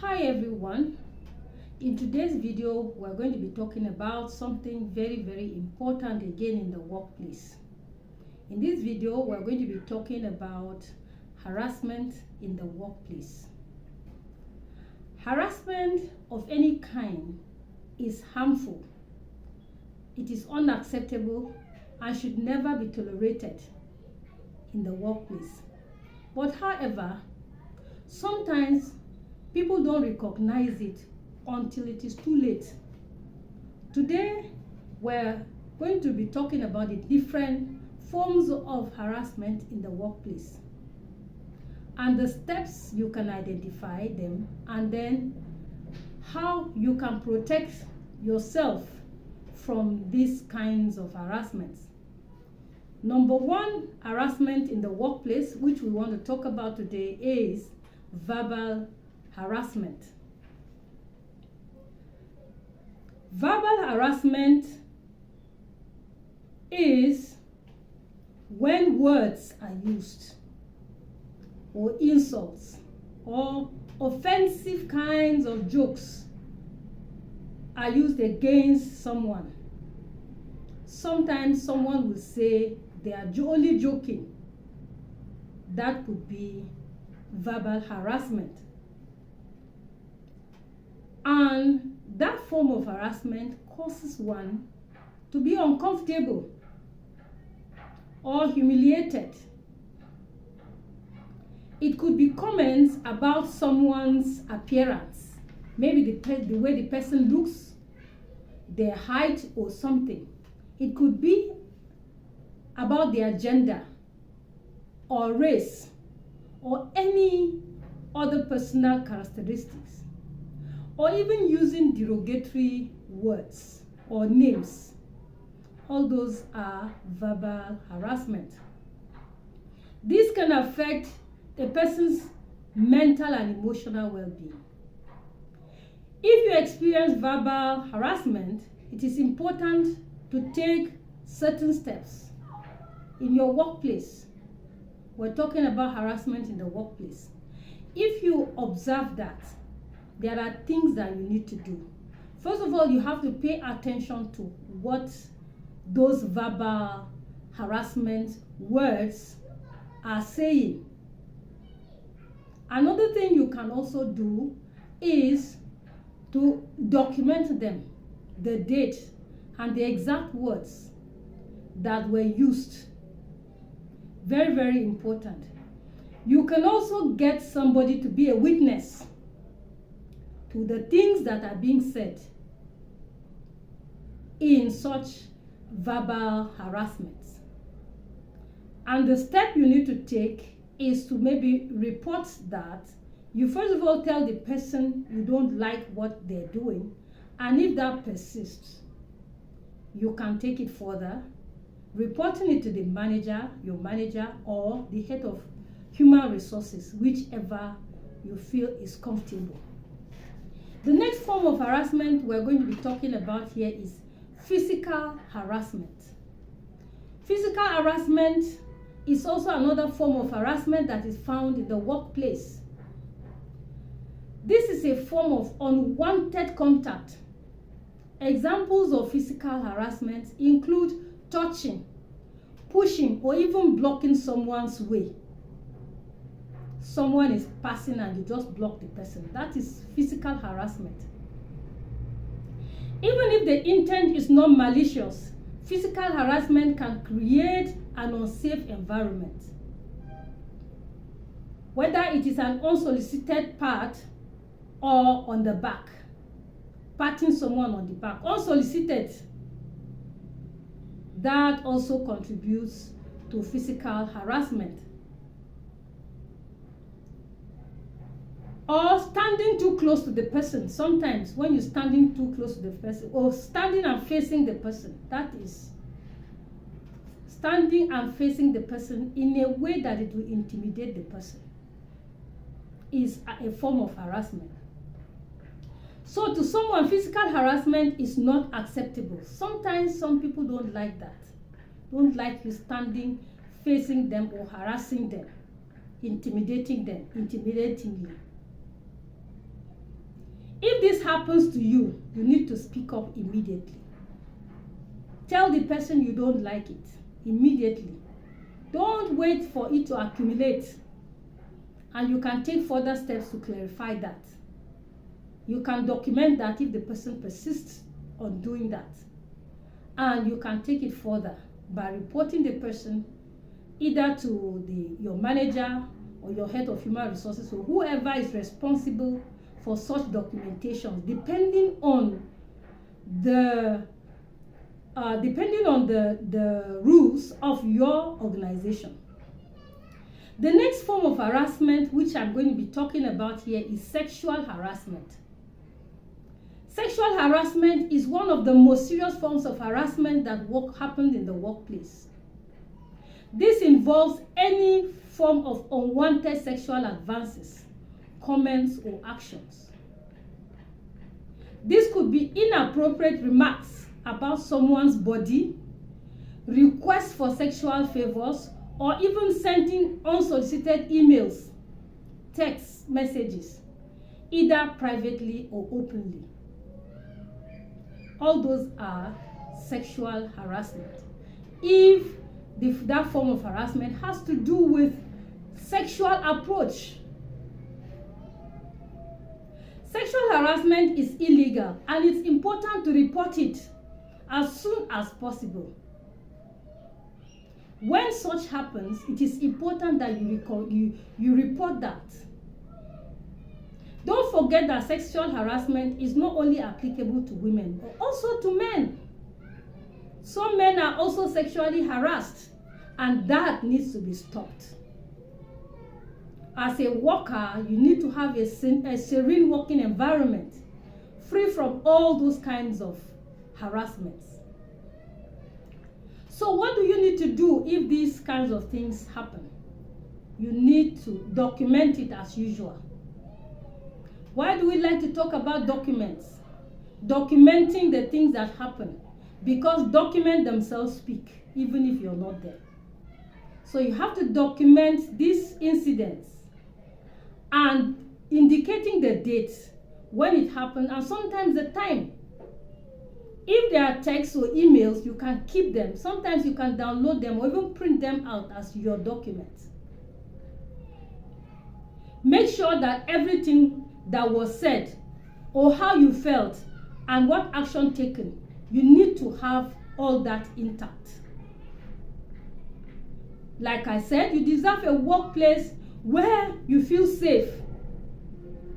Hi everyone. In today's video, we're going to be talking about something very important again in the workplace. In this video, we're going to be talking about harassment in the workplace. Harassment of any kind is harmful. It is unacceptable and should never be tolerated in the workplace. But however, sometimes people don't recognize it until it is too late. Today, we're going to be talking about the different forms of harassment in the workplace and the steps you can identify them, and then how you can protect yourself from these kinds of harassments. Number one harassment in the workplace, which we want to talk about today, is verbal harassment. Verbal harassment is when words are used, or insults, or offensive kinds of jokes are used against someone. Sometimes someone will say they are only joking. That could be verbal harassment. And that form of harassment causes one to be uncomfortable or humiliated. It could be comments about someone's appearance, maybe the way the person looks, their height or something. It could be about their gender or race or any other personal characteristics, or even using derogatory words or names. All those are verbal harassment. This can affect a person's mental and emotional well-being. If you experience verbal harassment, it is important to take certain steps in your workplace. We're talking about harassment in the workplace. If you observe that, there are things that you need to do. First of all, you have to pay attention to what those verbal harassment words are saying. Another thing you can also do is to document them, the date and the exact words that were used. Very important. You can also get somebody to be a witness to the things that are being said in such verbal harassments. And the step you need to take is to maybe report that. You first of all tell the person you don't like what they're doing, and if that persists, you can take it further, reporting it to the manager, your manager, or the head of human resources, whichever you feel is comfortable. The next form of harassment we're going to be talking about here is physical harassment. Physical harassment is also another form of harassment that is found in the workplace. This is a form of unwanted contact. Examples of physical harassment include touching, pushing, or even blocking someone's way. Someone is passing and you just block the person. That is physical harassment. Even if the intent is not malicious, physical harassment can create an unsafe environment. Whether it is an unsolicited pat or on the back, patting someone on the back, unsolicited, that also contributes to physical harassment. Or standing too close to the person. Sometimes when you're standing too close to the person, or standing and facing the person, that is standing and facing the person in a way that it will intimidate the person, is a form of harassment. So to someone, physical harassment is not acceptable. Sometimes some people don't like that. Don't like you standing, facing them, or harassing them, intimidating them, intimidatingly. If this happens to you, you need to speak up immediately. Tell the person you don't like it immediately. Don't wait for it to accumulate. And you can take further steps to clarify that. You can document that if the person persists on doing that. And you can take it further by reporting the person either to your manager or your head of human resources or whoever is responsible for such documentation, depending on the rules of your organization. The next form of harassment, which I'm going to be talking about here, is sexual harassment. Sexual harassment is one of the most serious forms of harassment that happens in the workplace. This involves any form of unwanted sexual advances, comments, or actions. This could be inappropriate remarks about someone's body, requests for sexual favors, or even sending unsolicited emails, text messages, either privately or openly. All those are sexual harassment. If that form of harassment has to do with sexual approach. Sexual harassment is illegal, and it's important to report it as soon as possible. When such happens, it is important that you report that. Don't forget that sexual harassment is not only applicable to women, but also to men. Some men are also sexually harassed, and that needs to be stopped. As a worker, you need to have a serene working environment, free from all those kinds of harassments. So what do you need to do if these kinds of things happen? You need to document it as usual. Why do we like to talk about documents? Documenting the things that happen. Because documents themselves speak, even if you're not there. So you have to document these incidents and indicating the dates when it happened and sometimes the time. If there are texts or emails, you can keep them. Sometimes you can download them or even print them out as your documents. Make sure that everything that was said or how you felt and what action taken, you need to have all that intact. Like I said, you deserve a workplace where you feel safe,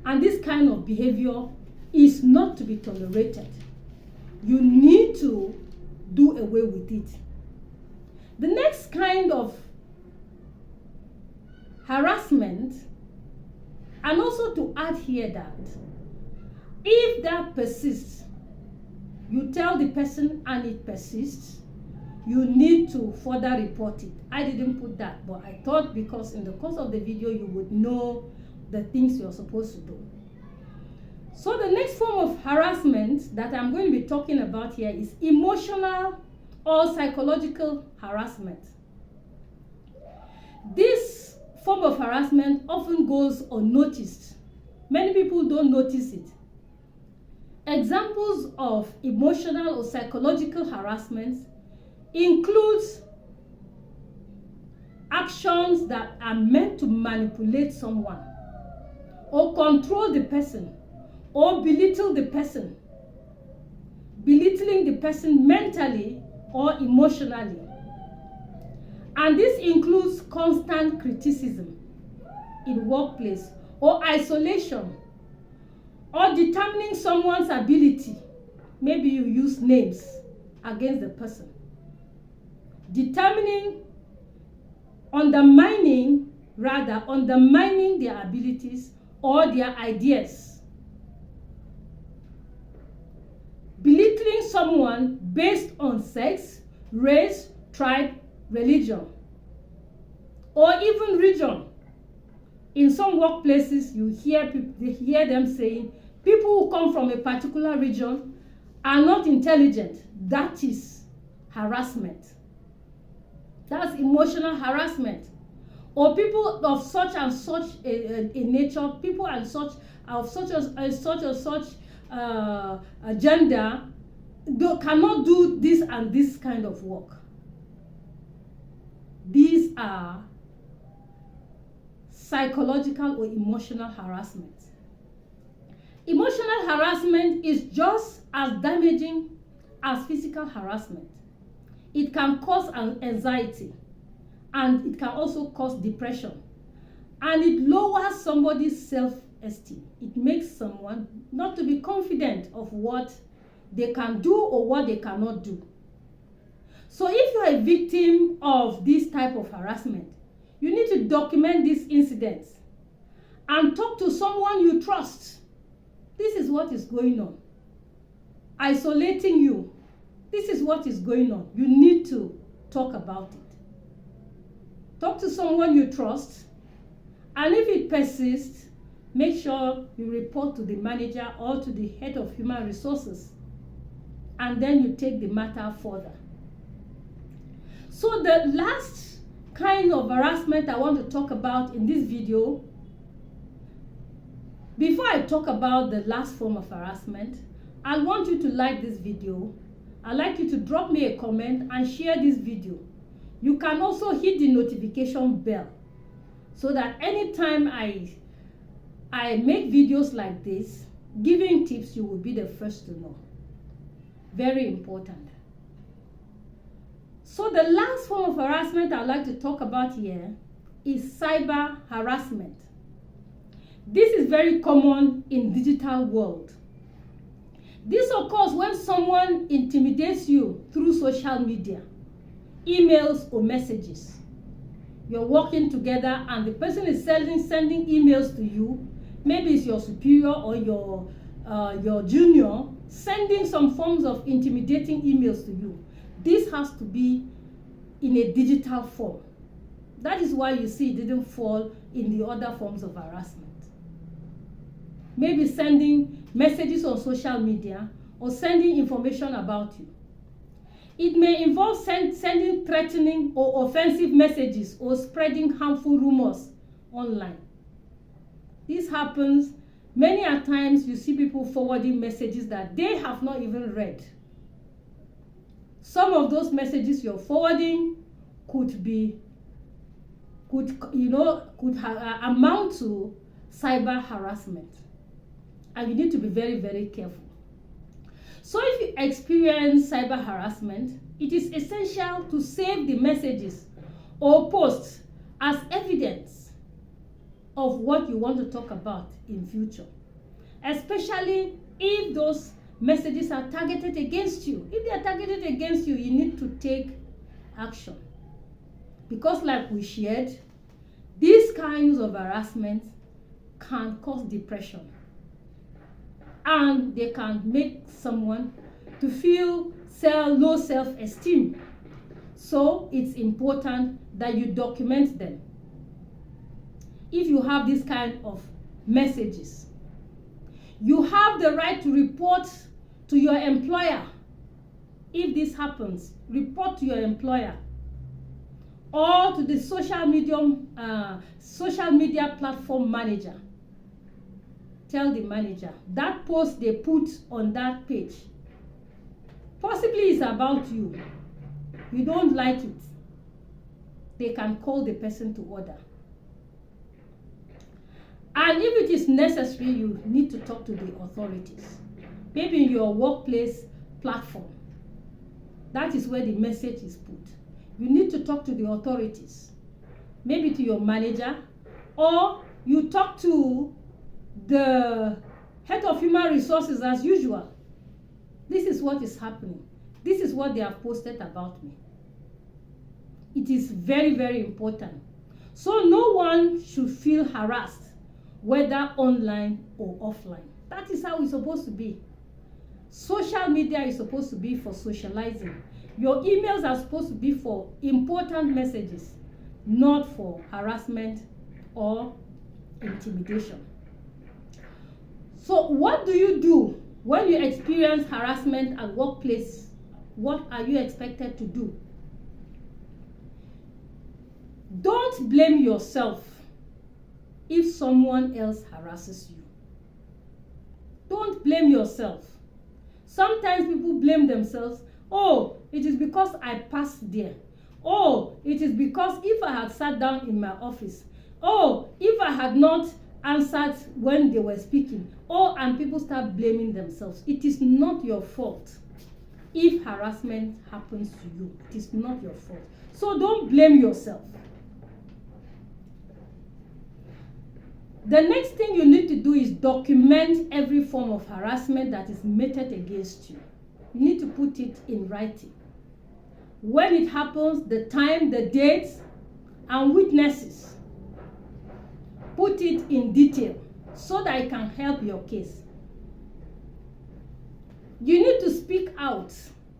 and this kind of behavior is not to be tolerated. You need to do away with it. The next kind of harassment, and also to add here that if that persists, you tell the person and it persists, you need to further report it. I didn't put that, but I thought because in the course of the video you would know the things you're supposed to do. So the next form of harassment that I'm going to be talking about here is emotional or psychological harassment. This form of harassment often goes unnoticed. Many people don't notice it. Examples of emotional or psychological harassment includes actions that are meant to manipulate someone or control the person or belittle the person, belittling the person mentally or emotionally. And this includes constant criticism in workplace or isolation or determining someone's ability. Maybe you use names against the person. Undermining their abilities or their ideas. Belittling someone based on sex, race, tribe, religion, or even region. In some workplaces, you hear them saying, people who come from a particular region are not intelligent. That is harassment. That's emotional harassment. Or people of such and such a nature, people and such of such gender cannot do this and this kind of work. These are psychological or emotional harassment. Emotional harassment is just as damaging as physical harassment. It can cause anxiety, and it can also cause depression, and it lowers somebody's self-esteem. It makes someone not to be confident of what they can do or what they cannot do. So if you are a victim of this type of harassment, you need to document these incidents and talk to someone you trust. This is what is going on. Isolating you. This is what is going on. You need to talk about it. Talk to someone you trust, and if it persists, make sure you report to the manager or to the head of human resources, and then you take the matter further. So the last kind of harassment I want to talk about in this video, before I talk about the last form of harassment, I want you to like this video. I'd like you to drop me a comment and share this video. You can also hit the notification bell so that anytime I make videos like this, giving tips, you will be the first to know. Very important. So the last form of harassment I'd like to talk about here is cyber harassment. This is very common in digital world. This occurs when someone intimidates you through social media, emails or messages. You're working together and the person is sending emails to you. Maybe it's your superior or your junior, sending some forms of intimidating emails to you. This has to be in a digital form. That is why you see it didn't fall in the other forms of harassment. Maybe sending messages on social media or sending information about you. It may involve sending threatening or offensive messages or spreading harmful rumors online. This happens many a times. You see people forwarding messages that they have not even read. Some of those messages you're forwarding could amount to cyber harassment, and you need to be very, very careful. So if you experience cyber harassment, it is essential to save the messages or posts as evidence of what you want to talk about in future, especially if those messages are targeted against you. If they are targeted against you, you need to take action. Because like we shared, these kinds of harassment can cause depression, and they can make someone to feel low self-esteem. So it's important that you document them. If you have this kind of messages, you have the right to report to your employer. If this happens, report to your employer or to the social media platform manager. Tell the manager that post they put on that page possibly is about you. You don't like it. They can call the person to order. And if it is necessary, you need to talk to the authorities. Maybe in your workplace platform. That is where the message is put. You need to talk to the authorities. Maybe to your manager, or you talk to the head of human resources as usual. This is what is happening. This is what they have posted about me. It is very, very important. So no one should feel harassed, whether online or offline. That is how it's supposed to be. Social media is supposed to be for socializing. Your emails are supposed to be for important messages, not for harassment or intimidation. So what do you do when you experience harassment at workplace? What are you expected to do? Don't blame yourself if someone else harasses you. Don't blame yourself. Sometimes people blame themselves. Oh, it is because I passed there. Oh, it is because if I had sat down in my office. Oh, if I had not answered when they were speaking. Oh, and people start blaming themselves. It is not your fault. If harassment happens to you, it is not your fault. So don't blame yourself. The next thing you need to do is document every form of harassment that is meted against you. You need to put it in writing. When it happens, the time, the dates, and witnesses. Put it in detail so that it can help your case. You need to speak out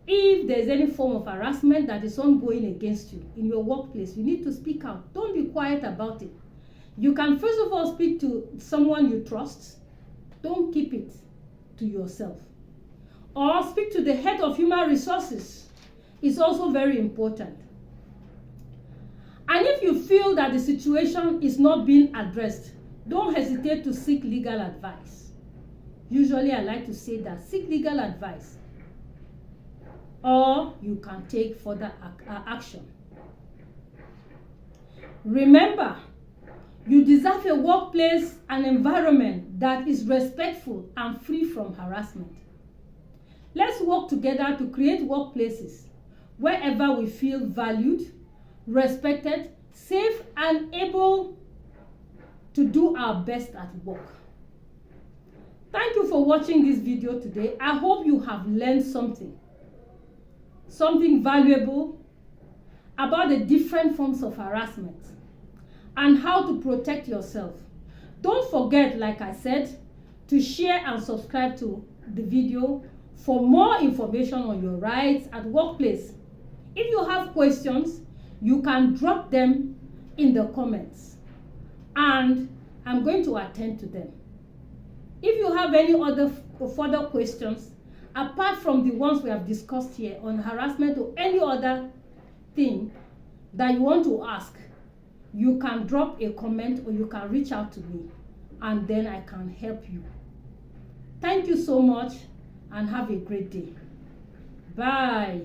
if there's any form of harassment that is ongoing against you in your workplace. You need to speak out. Don't be quiet about it. You can first of all speak to someone you trust. Don't keep it to yourself. Or speak to the head of human resources. It's also very important. And if you feel that the situation is not being addressed, don't hesitate to seek legal advice. Usually I like to say that seek legal advice. Or you can take further action. Remember, you deserve a workplace and environment that is respectful and free from harassment. Let's work together to create workplaces wherever we feel valued, respected, safe, and able to do our best at work. Thank you for watching this video today. I hope you have learned something valuable about the different forms of harassment and how to protect yourself. Don't forget, like I said, to share and subscribe to the video for more information on your rights at workplace. If you have questions, you can drop them in the comments and I'm going to attend to them. If you have any other further questions, apart from the ones we have discussed here on harassment or any other thing that you want to ask, you can drop a comment or you can reach out to me and then I can help you. Thank you so much and have a great day. Bye.